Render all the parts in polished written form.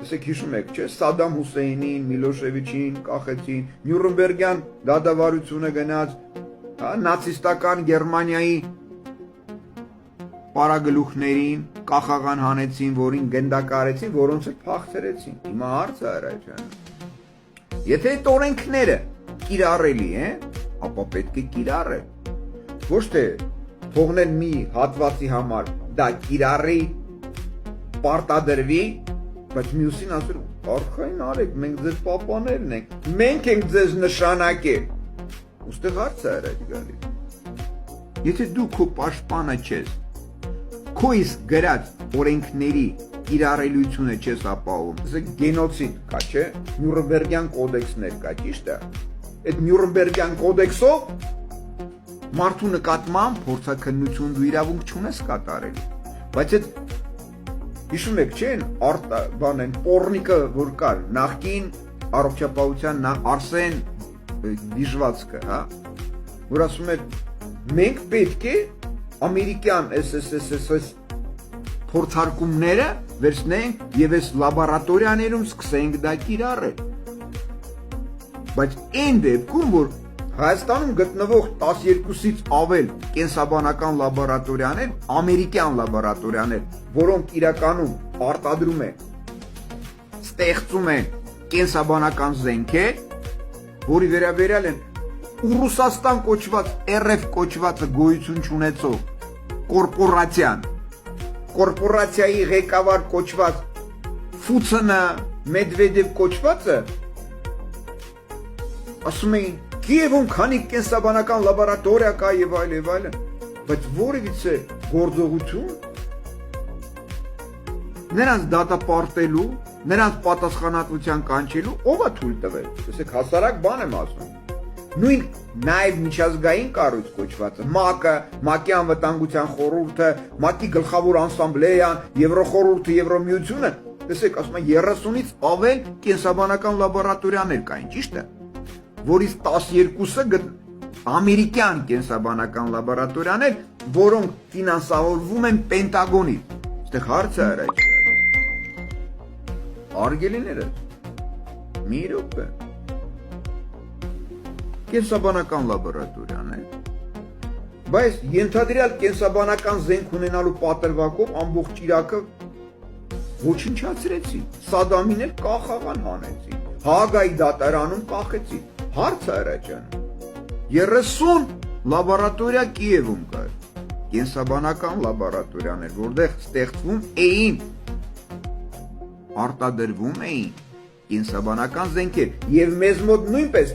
Տեսեք հիշում եք, չէ՞, Սադամ Հուսեյնին, Միլոշևիչին կախեցին, Նյուրնբերգյան դատավարությունը գնաց, հա, նացիստական Գերմանիայի պարագլուխներին կախաղան հանեցին, որին գնդակարեցին, որոնց էլ փախցրեցին։ Հիմա հարցը առաջանում։ Եթե այդ օրենքները կիրառելի են, ապա պետք է կիրառել։ Ոչ թե թողնել մի հատվածի համար դա կիրառի, պարտադրվի, բայց մյուսին ասել արխային արեք, մենք ձեզ պապաներն ենք, մենք ենք ձեզ նշանակել։ Ոստեղ հարցը առաջ գալի։ Եթե դու քո պաշտպանը չես, քո իսկ գրած օրենքների կիրառելիությունը չես ապահովում, ասեք գենոցիդ կա, չէ՞, Նյուրնբերգյան կոդեքսներ կա, ճիշտ է։ Այդ Նյուրնբերգյան կոդեքսով մարդու նկատմամբ փորձաքննություն դու իրավունք չունես կատարել։ Բայց այդ հիշում եք, չէ՞, բան են պորնիկը, որ կար, նախկին առողջապահության Արսեն Վիժվացկը, հա, որ ասում է մենք պետք է ամերիկյան SSSS փորձարկումները վերցնենք եւ այս լաբորատորիաներում սկսենք դա կիրառել։ Բայց այն դեպքում, որ Հայաստանում գտնվող 12-ից ավել կենսաբանական լաբորատորիաներ, ամերիկյան լաբորատորիաներ, որոնք իրականում արտադրում են, ստեղծում են կենսաբանական զենքեր, որի վերաբերյալ են Ռուսաստան կոչված RF կոչվածը գոյություն չունեցող կորպորացիայի ղեկավար կոչված Ֆուցնը Մեդվեդև կոչվածը ասում էին Կիևում քանի կենսաբանական լաբորատորիա կա եւ այլն, բայց որևիցե գործողություն նրանց դատապարտելու, նրանց պատասխանատվության կանչելու ով է թույլ տվել։ Տեսեք, հասարակ բան եմ ասում։ Նույն նաև միջազգային կառույց կոչվածը, ՄԱԿ-ը, ՄԱԿ-ի անվտանգության խորհուրդը, ՄԱԿ-ի գլխավոր ասամբլեան, Եվրոխորհուրդը, Եվրոմիությունը, տեսեք, ասում են 30-ից ավել կենսաբանական լաբորատորիաներ կային, ճիշտ է, որից 12-ը ամերիկյան կենսաբանական լաբորատորիաներ, որոնք ֆինանսավորվում են Պենտագոնից։ Այստեղ հարցը առաջ արգելիները մի րոպե կենսաբանական լաբորատորիաներ, բայց ենթադրյալ կենսաբանական զենք ունենալու պատրվակով ամբողջ Իրաքը ոչնչացրեցին, Սադամին էլ կախաղան հանեցին, Հաագայի դատարանում կախեցին, հարցը առաջանում, 30 լաբորատորիա Կիևում կար, կենսաբանական լաբորատորիաներ, որտեղ ստեղծվում էին, արտադրվում էին կենսաբանական զենքեր եւ մեզ մոտ նույնպես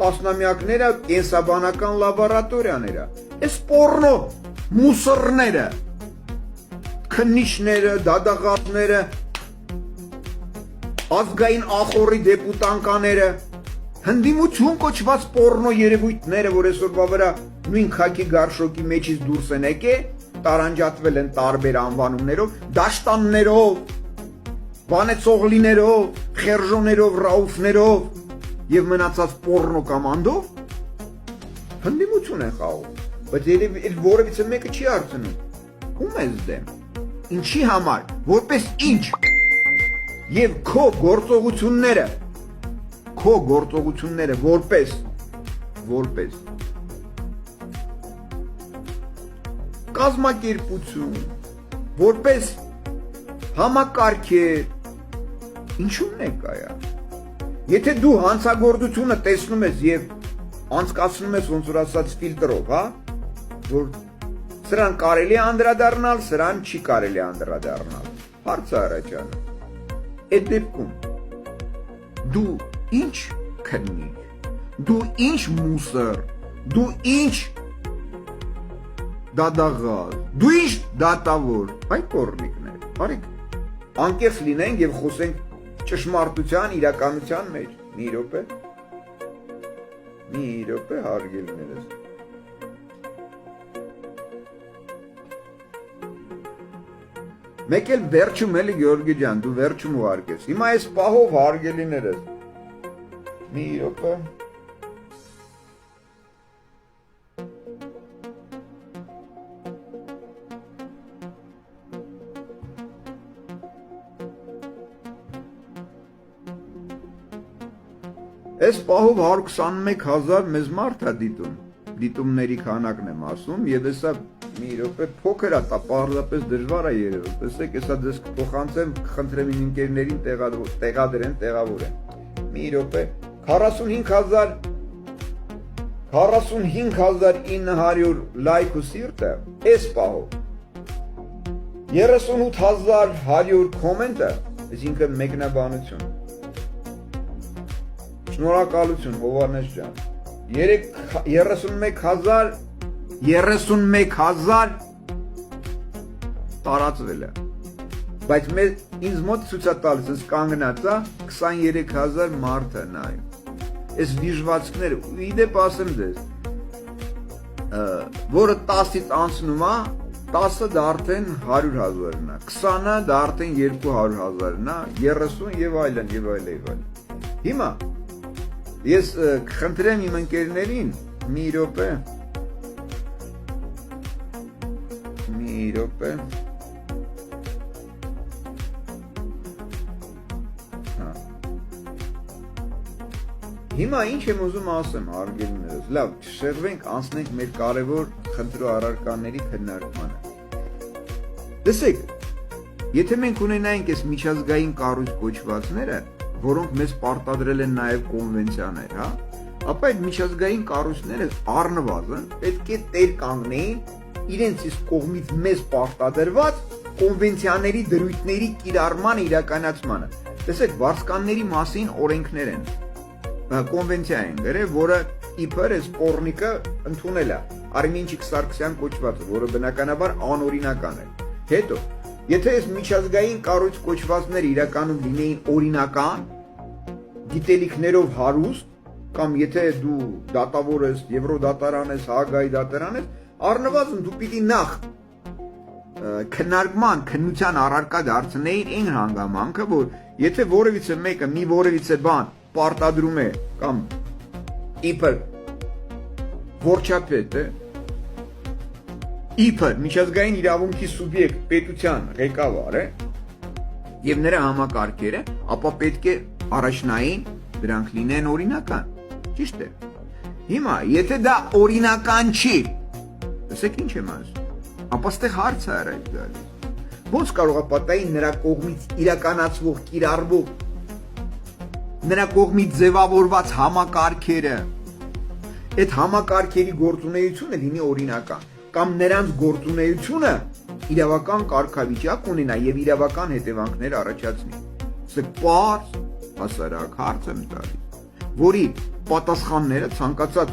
տասնամյակները կենսաբանական լաբորատորիաները, այս պորնո մուսորները, քննիչները, դադաղատները, ազգային ախորի դեպուտանկաները, հնդիմություն կոչված պորնո երևույթները, որ այսօրվա վրա նույն քաքի գարշոկի մեջից դուրս են եկել, տարանջատվել են տարբեր անվանումներով, դաշտաններով, բանեցողլիներով, խերժոներով, ռաուֆներով եւ մնացած պորնո կամանդով հնդիմություն են խաղում, բայց երևի որևիցե մեկը չի հարցնում ում ես դեմ, ինչի համար, որպես ինչ եւ քո գործողությունները որպես կազմակերպություն, որպես համակարգեր, ինչու՞մն է կայա։ Եթե դու հանցագործությունը տեսնում ես եւ անցկացնում ես ոնց որ ասած ֆիլտրով, հա, որ սրան կարելի է անդրադառնալ, սրան չի կարելի անդրադառնալ։ Հարցը առաջանում։ Այդ դեպքում դու ինչ քննիչ, դու ինչ մուսոր, դու ինչ դադաղալ, դու ինչ դատավոր, այ կորնիկներ, արեք անկեղծ լինենք եւ խոսենք ճշմարտության իրականության մեջ, մի րոպե հարգելիներս։ Մեկ էլ վերջում էլի Գեորգի ջան, դու վերջում ուղարկես, հիմա այս պահով հարգելիներս, մի րոպե։ Այս պահով 121,000 մեզ մարդ է դիտումների քանակն եմ ասում, եւ հեսա մի րոպե փոքր է, պարզապես դժվար է երևում։ Տեսեք, հեսա դες փոխանցեմ, խնդրեմ իմ ընկերներին տեղավորեն։ Մի րոպե 45,900 լայք ու սիրտը այս պահով 38,100 կոմենտը, այսինքն մեկնաբանություն։ Շնորհակալություն Հովհաննես ջան։ 31,000 տարածվել է։ Բայց ինձ մոտ ցույց է տալիս, ես կանգնած է 23,000 մարդ է նայում։ Այս վիժվածքները, իդեպ ասեմ դες, որը 10-ից անցնում է, 10-ը դա արդեն 100,000-ն է, 20-ը դա արդեն 200,000-ն է, 30 եւ այլն եւ այլն։ Հիմա ես կխնդրեմ իմ ընկերներին մի րոպե Հիմա ինչ եմ ուզում ասեմ, հարգելիներս, լավ, շեղվենք, անցնենք մեր կարևոր խնդրու առարկաների քննարկմանը։ Տեսեք, եթե մենք ունենայինք այս միջազգային կառույց կոչվածները, որոնք մեզ պարտադրել են նաև կոնվենցիաներ, հա, ապա այդ միջազգային կառույցները առնվազն պետք է տեր կանգնեին իրենց իսկ կողմից մեզ պարտադրված կոնվենցիաների դրույթների կիրառման իրականացմանը։ Տեսեք, վարձկանների մասին օրենքներ են, կոնվենցիա են գրել, որը իբր այս Պորնիկը ընդունել է, Արմենչիկ Սարգսյան կոչվածը, որը բնականաբար անօրինական է։ Հետո Եթե այս միջազգային կառույց կոչվածները իրականում լինեին օրինական, գիտելիքներով հարուստ, կամ եթե դու դատավոր ես, Եվրոդատարան ես, Հաագայի դատարան ես, առնվազն դու պիտի նախ քննարկման, քննության առարկա դարձնեիր այն հանգամանքը, որ եթե որևիցե մեկը մի որևիցե բան պարտադրում է կամ իբր որչապետ է, իբր միջազգային իրավունքի սուբյեկտ պետության ղեկավար է եւ նրա համակարգերը, ապա պետք է առաջնային դրանք լինեն օրինական, ճիշտ է։ Հիմա, եթե դա օրինական չի, տեսեք ինչ եմ ասում, ապա ստեղ հարց է առաջ գալիս։ Ոնց կարող է պատահի նրա կողմից իրականացվող, կիրառվող, նրա կողմից ձևավորված համակարգերը, այդ համակարգերի գործունեությունը լինի օրինական, կամ նրանց գործունեությունը իրավական կարգավիճակ ունենա եւ իրավական հետևանքներ առաջացնի։ Սա պարզ հասարակ հարց եմ տալիս, որի պատասխանները ցանկացած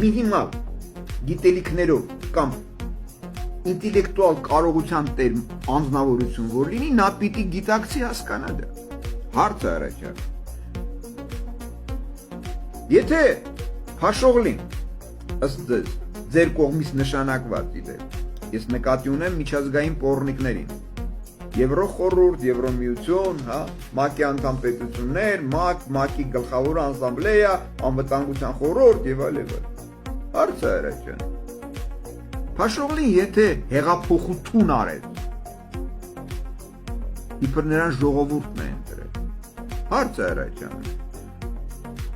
մինիմալ գիտելիքներով կամ ինտելեկտուալ կարողության տեր անձնավորություն որ լինի, նա պիտի գիտակցի հասկանա դա։ Հարցը առաջանում։ Եթե հաշողլին ըստ ձեր կողմից նշանակված իդեպ, ես նկատի ունեմ միջազգային պոռնիկներին, Եվրոխորհուրդ, Եվրոմիություն, հա, ՄԱԿ-ի անդամ պետություններ, ՄԱԿ-ի գլխավոր ասամբլեա, անվտանգության խորհուրդ եւ այլն։ Հարցը առաջանում։ Հաշողլին եթե հեղափոխություն արեց, իբր նրան ժողովուրդն է ընտրել։ Հարցը առաջանում։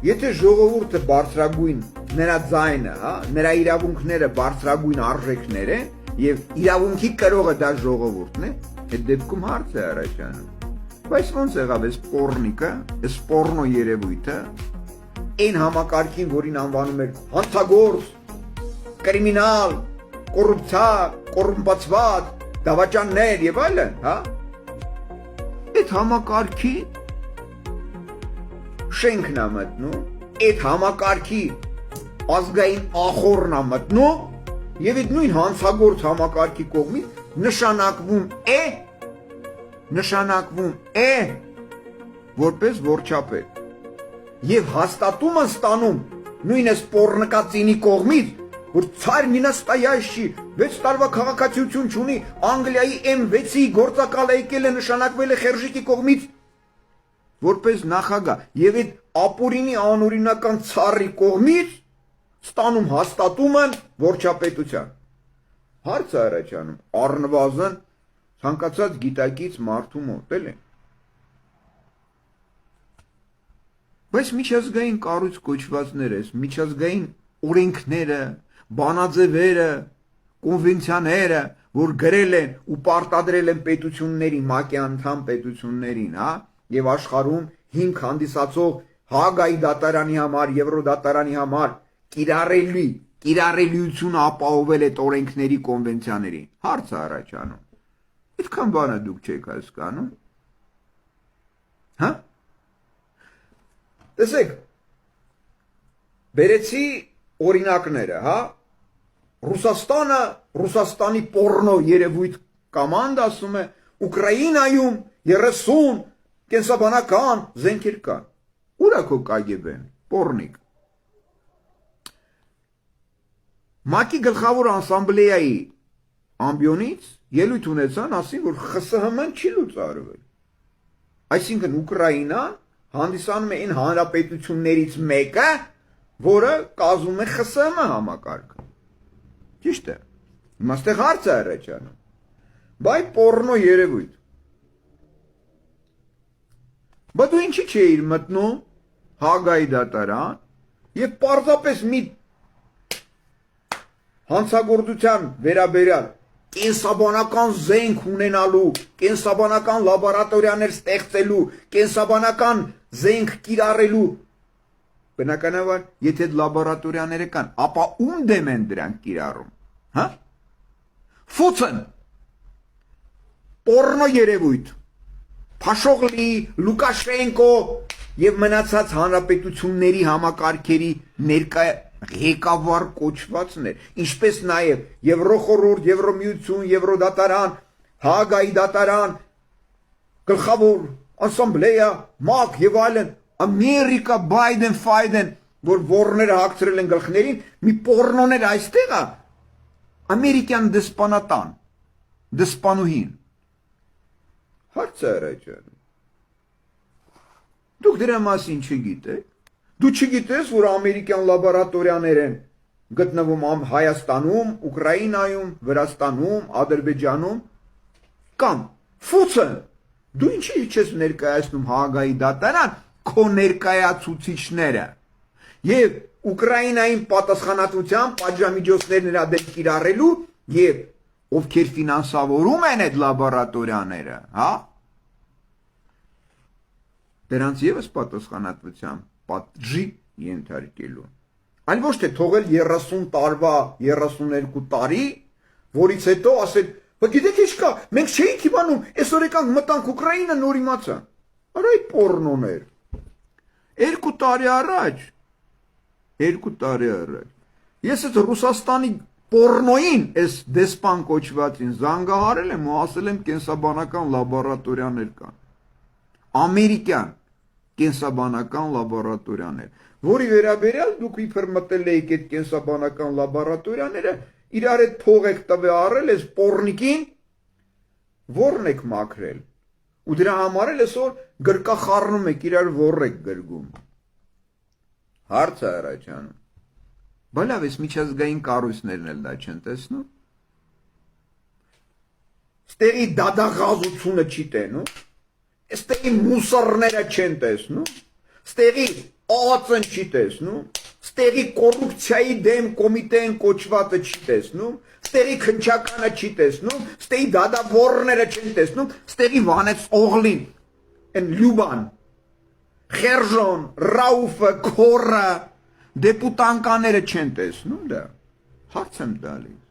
Եթե ժողովուրդը բարձրագույն նրա ձայնը, հա, նրա իրավունքները բարձրագույն արժեքներ են եւ իրավունքի կրողը դա ժողովուրդն է, այդ դեպքում հարց է առաջանում։ Բայց ոնց եղավ այս պոռնիկը, այս պոռնո երևույթը, այն համակարգին, որին անվանում էր հանցագործ, կրիմինալ, կոռուպցիա, կոռումպացված, դավաճաններ եւ այլն, հա։ Այդ համակարգի շենքն է մտնում, այդ համակարգի ազգային ախորն է մտնում եւ այդ նույն հանցագործ համակարգի կողմից նշանակվում է որպես որչապետ եւ հաստատում են ստանում նույն այս պոռնկածինի կողմից, որ ցար նինաստայաշի 6 տարվա քաղաքացիություն ունի, Անգլիայի M6-ի գործակալ եկել է, նշանակվել է Խերժիկի կողմից որպես նախագահ եւ այդ ապօրինի անօրինական ցարի կողմից ստանում հաստատում են որչապետության։ Հարցը առաջանում առնվազն ցանկացած գիտակից մարդու մոտ էլ է։ Բայց միջազգային կառույց կոչվածները, միջազգային օրենքները, բանաձևերը, կոնվենցիաները, որ գրել են ու պարտադրել են պետությունների, ՄԱԿ-ի անդամ պետություններին, հա, եւ աշխարհում հիմք հանդիսացող Հագայի դատարանի համար, Եվրոդատարանի համար կիրառելիությունը ապահովել այդ օրենքների կոնվենցիաների։ Հարց է առաջանում։ Այդքան բանը դուք չեք հասկանում։ Հա? Տեսեք, բերեցի օրինակները, հա? Ռուսաստանը, Ռուսաստանի պորնո երևույթ կամանդ ասում է, Ուկրաինայում 30 կենսաբանական զենքեր կան։ Ուր է քո KGB-ն, պորնիկ։ ՄԱԿ-ի գլխավոր ասամբլեայի ամբիոնից ելույթ ունեցան, ասին, որ ԽՍՀՄ-ն չի լուծարվել։ Այսինքն Ուկրաինան հանդիսանում է այն հանրապետություններից մեկը, որը կազմում է ԽՍՀՄ համակարգը։ Ճիշտ է։ Հիմա այստեղ հարց է առաջանում։ Բայ պորնո երևույթ։ Բայց դու ինչի չէիր մտնում Հագայի դատարան եւ պարզապես մի հանցագործության վերաբերյալ կենսաբանական զենք ունենալու, կենսաբանական լաբորատորիաներ ստեղծելու, կենսաբանական զենք կիրառելու։ Բնականաբար, եթե այդ լաբորատորիաները կան, ապա ում դեմ են դրանք կիրառում, հա? Ֆուցն պորնո երևույթ, Փաշողլի, Լուկաշենկո եւ մնացած հանրապետությունների համակարգերի ներկա ղեկավար կոչվածներ, ինչպես նաեւ Եվրոխորհուրդ, Եվրոմիություն, Եվրոդատարան, Հագայի դատարան, գլխավոր ասամբլեա, ՄԱԿ եւ այլն, Ամերիկա, Բայդեն, որ ворները հագցրել են գլխներին, մի պորնոներ այստեղ է, ամերիկյան դեսպանատան, դեսպանուհին։ Հարց է առաջանում։ Դուք դրա մասին չգիտեք։ Դու չգիտես, որ ամերիկյան լաբորատորիաներ են գտնվում Հայաստանում, Ուկրաինայում, Վրաստանում, Ադրբեջանում կամ Ֆուցը։ Դու ինչի չես ներկայացնում Հագայի դատարան քո ներկայացուցիչները եւ Ուկրաինային պատասխանատվության պատժամիջոցներ նրա դեմ կիրառելու եւ ովքեր ֆինանսավորում են այդ լաբորատորիաները, հա? Դրանց եւս պատասխանատվության պատժի ենթարկելու։ Այլ ոչ թե թողել 30 տարվա, 32 տարի, որից հետո ասել, բայց գիտեք ինչ կա, մենք չէինք իմանում, այսօր եկանք մտանք Ուկրաինա, նոր իմացան։ Արա այդ պորնոներ։ 2 տարի առաջ ես այդ Ռուսաստանի պորնոին, այս դեսպան կոչվածին զանգահարել եմ ու ասել եմ կենսաբանական լաբորատորիաներ կան։ Ամերիկյան կենսաբանական լաբորատորիաներ, որի վերաբերյալ դուք իբր մտել եք այդ կենսաբանական լաբորատորիաները, իրար հետ փող եք տվարել, այս պորնիկին ո՞րն եք մաքրել։ Ու դրա համար էլ այսօր գրկախառնում եք, իրար ո՞ր եք գրգում։ Հարց է առաջանում։ Բայց լավ, այս միջազգային կառույցներն էլ դա չեն տեսնում։ Ստեղի դադաղազությունը չի տենում։ Ստեղի մուսորները չեն տեսնում։ Ստեղի ԱԱՑ-ն չի տեսնում։ Ստեղի կոռուպցիայի դեմ կոմիտեն կոչվածը չի տեսնում։ Ստեղի քնչականը չի տեսնում։ Ստեղի դադավորները չեն տեսնում։ Ստեղի Վանեց Օղլին, են Լյուբան, Խերժոն, Ռաուֆը, Քորը, դեպուտանկաները չեն տեսնում դա։ Հարց եմ տալիս։